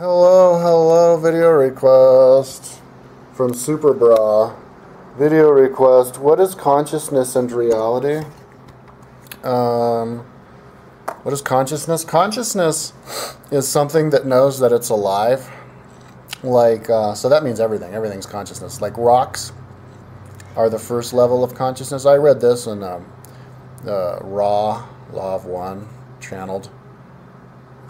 Hello, hello, video request from Super Bra. Video request. What is consciousness and reality? What is consciousness? Consciousness is something that knows that it's alive. So that means everything. Everything's consciousness. Like rocks are the first level of consciousness. I read this in Raw, Law of One, channeled.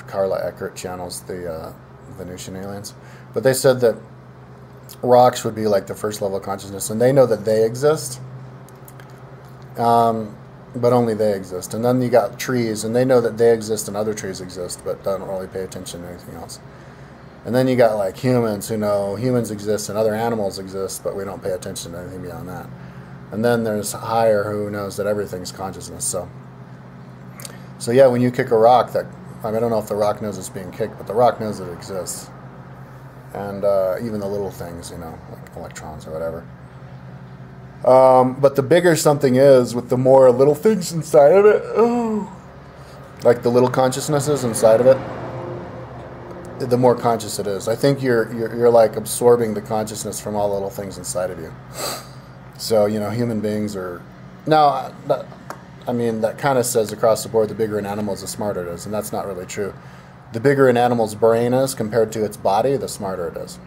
Carla Eckert channels the Venusian aliens. But they said that rocks would be like the first level of consciousness, and they know that they exist, but only they exist. And then you got trees, and they know that they exist and other trees exist, but don't really pay attention to anything else. And then you got like humans who know humans exist and other animals exist, but we don't pay attention to anything beyond that. And then there's higher who knows that everything's consciousness. So yeah, when you kick a rock, I don't know if the rock knows it's being kicked, but the rock knows that it exists. And even the little things, like electrons or whatever. But the bigger something is, with the more little things inside of it, like the little consciousnesses inside of it, the more conscious it is. I think you're like absorbing the consciousness from all the little things inside of you. So, human beings are... Now, that kind of says across the board, the bigger an animal is, the smarter it is, and that's not really true. The bigger an animal's brain is compared to its body, the smarter it is.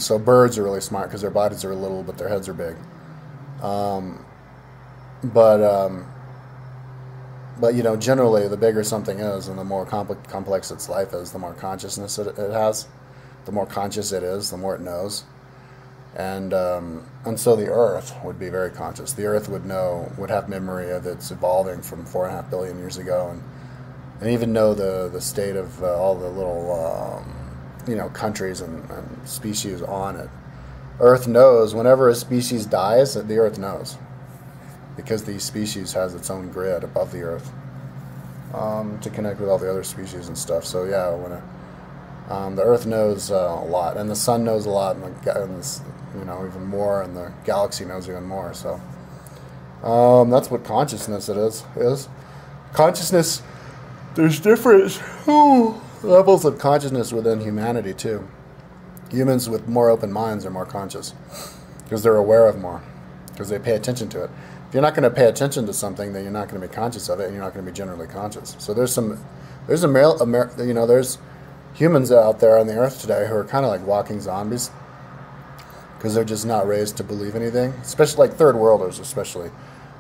So birds are really smart because their bodies are little, but their heads are big. But generally, the bigger something is, and the more complex its life is, the more consciousness it has. The more conscious it is, the more it knows. And so the Earth would be very conscious. The Earth would have memory of its evolving from 4.5 billion years ago, and even know the state of all the little countries and species on it. Earth knows whenever a species dies, the Earth knows, because the species has its own grid above the Earth to connect with all the other species and stuff. So yeah, when the Earth knows a lot, and the Sun knows a lot, and even more, and the galaxy knows even more. So that's what consciousness is. Consciousness. There's different levels of consciousness within humanity too. Humans with more open minds are more conscious because they're aware of more, because they pay attention to it. If you're not going to pay attention to something, then you're not going to be conscious of it, and you're not going to be generally conscious. So there's humans out there on the Earth today who are kind of like walking zombies because they're just not raised to believe anything. Especially like third worlders, especially,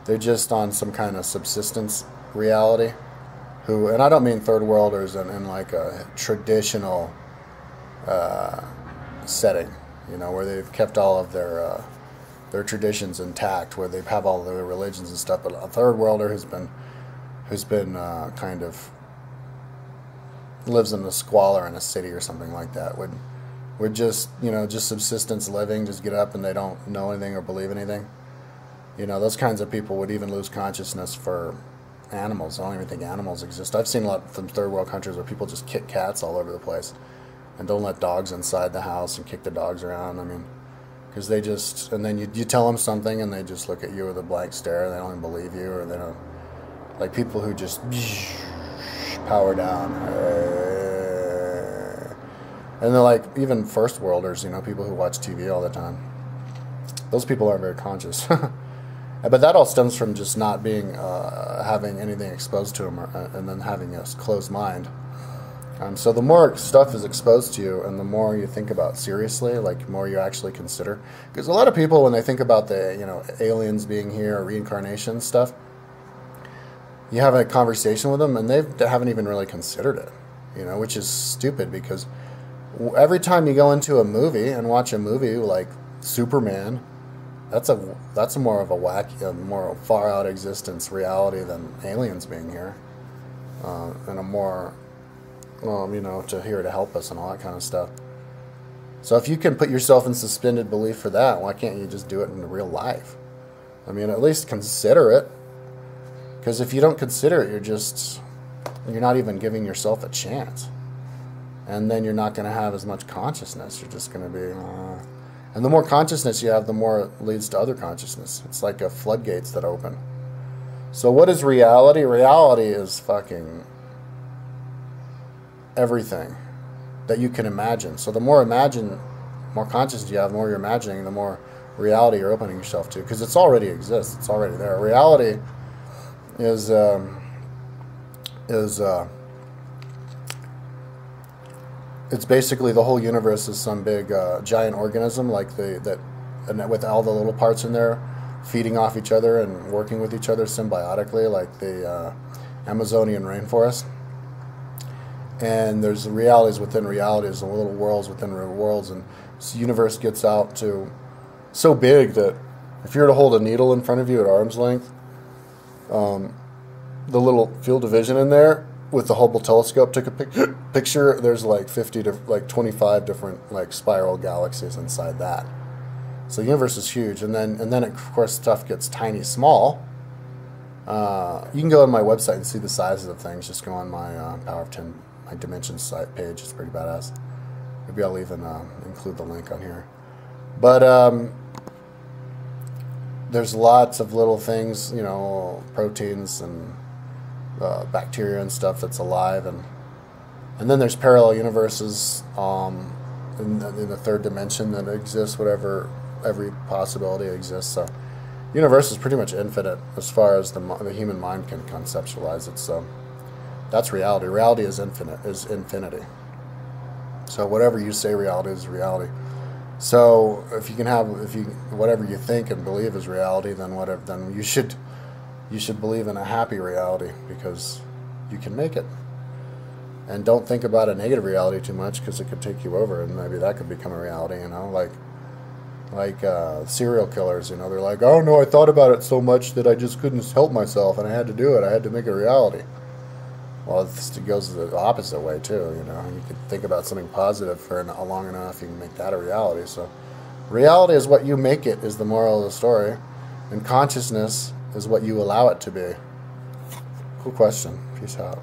they're just on some kind of subsistence reality. And I don't mean third worlders in like a traditional setting, where they've kept all of their traditions intact, where they have all of their religions and stuff. But a third worlder who's been kind of lives in a squalor in a city or something like that would just just subsistence living, just get up and they don't know anything or believe anything. Those kinds of people would even lose consciousness for animals. I don't even think animals exist. I've seen a lot from third world countries where people just kick cats all over the place and don't let dogs inside the house and kick the dogs around. Because they just, and then you tell them something and they just look at you with a blank stare. They don't even believe you, or they don't, like people who just power down. And they're like, even first worlders, people who watch TV all the time. Those people aren't very conscious. But that all stems from just not being, having anything exposed to them, and then having a closed mind. So the more stuff is exposed to you, and the more you think about seriously, like the more you actually consider. Because a lot of people, when they think about the, aliens being here or reincarnation stuff, you have a conversation with them, and they haven't even really considered it, which is stupid, because every time you go into a movie and watch a movie like Superman, that's a more of a wacky, more far out existence reality than aliens being here, and a more, here to help us and all that kind of stuff. So if you can put yourself in suspended belief for that, why can't you just do it in real life? At least consider it. Because if you don't consider it, you're not even giving yourself a chance, and then you're not going to have as much consciousness. You're just going to be. And the more consciousness you have, the more it leads to other consciousness. It's like a floodgates that open. So what is reality? Reality is fucking everything that you can imagine. So the more conscious you have, the more you're imagining, the more reality you're opening yourself to, because it's already exists. It's already there. Reality is it's basically the whole universe is some big giant organism, like and with all the little parts in there feeding off each other and working with each other symbiotically, like the Amazonian rainforest. And there's realities within realities and little worlds within worlds, and the universe gets out to so big that if you were to hold a needle in front of you at arm's length, the little field of vision in there with the Hubble telescope took a picture. There's like 25 different like spiral galaxies inside that. So the universe is huge, and then of course stuff gets tiny, small. You can go on my website and see the sizes of things. Just go on my Power of 10, my Dimensions site page. It's pretty badass. Maybe I'll even include the link on here. But there's lots of little things, proteins and bacteria and stuff that's alive, and then there's parallel universes in the third dimension that exists, whatever, every possibility exists. So the universe is pretty much infinite as far as the human mind can conceptualize it. So that's reality. Reality is infinite, is infinity. So whatever you say reality is reality. So if whatever you think and believe is reality, then you should believe in a happy reality, because you can make it. And don't think about a negative reality too much, because it could take you over, and maybe that could become a reality. Like serial killers. They're like, oh no, I thought about it so much that I just couldn't help myself, and I had to do it. I had to make it a reality. Well, it goes the opposite way too. You can think about something positive for long enough, you can make that a reality. So, reality is what you make it, is the moral of the story, and consciousness is what you allow it to be. Cool question. Peace out.